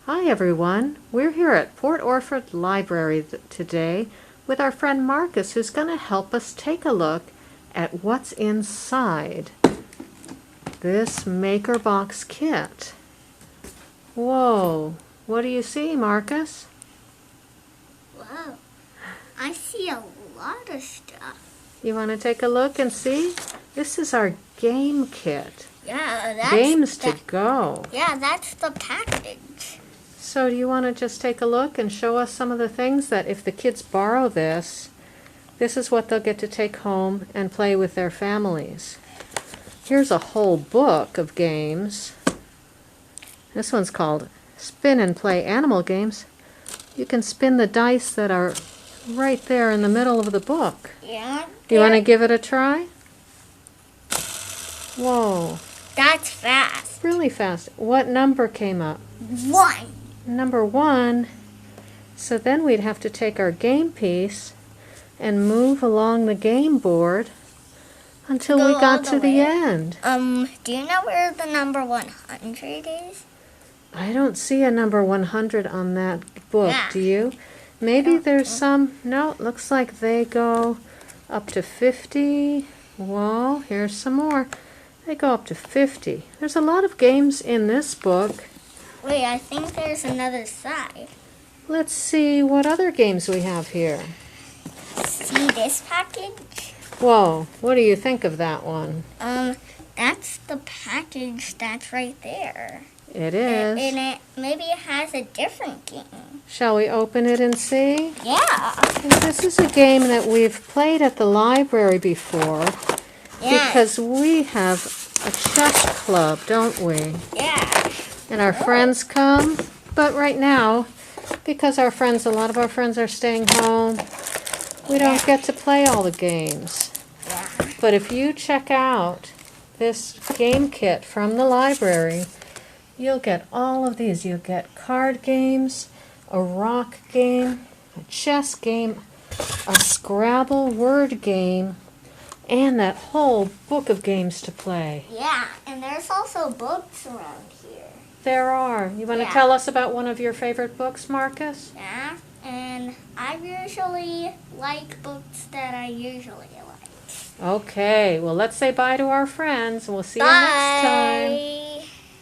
Hi everyone, we're here at Port Orford Library today with our friend Marcus, who's going to help us take a look at what's inside this MakerBox kit. Whoa, what do you see, Marcus? Wow, I see a lot of stuff. You want to take a look and see? This is our game kit. Yeah, that's Games to go. Yeah, that's the package. So do you want to just take a look and show us some of the things that if the kids borrow this is what they'll get to take home and play with their families. Here's a whole book of games. This one's called Spin and Play Animal Games. You can spin the dice that are right there in the middle of the book. Yeah. You want to give it a try? Whoa. That's fast. Really fast. What number came up? 1. Number 1. So then we'd have to take our game piece and move along the game board until we got to the end. Do you know where the number 100 is? I don't see a number 100 on that book, Yeah. do you? Maybe there's some, no, it looks like they go up to 50. Whoa, here's some more. They go up to 50. There's a lot of games in this book. Wait, I think there's another side. Let's see what other games we have here. See this package? Whoa, what do you think of that one? That's the package that's right there. It is. And maybe it has a different game. Shall we open it and see? Yeah. This is a game that we've played at the library before. Yeah. Because we have a chess club, don't we? Yeah. And our friends come. But right now, because a lot of our friends are staying home, we don't get to play all the games. Yeah. But if you check out this game kit from the library, you'll get all of these. You'll get card games, a rock game, a chess game, a Scrabble word game, and that whole book of games to play. Yeah, and there's also books around here. There are. You want to tell us about one of your favorite books, Marcus? Yeah, and I usually like books that I usually like. Okay, well let's say bye to our friends and we'll see you next time.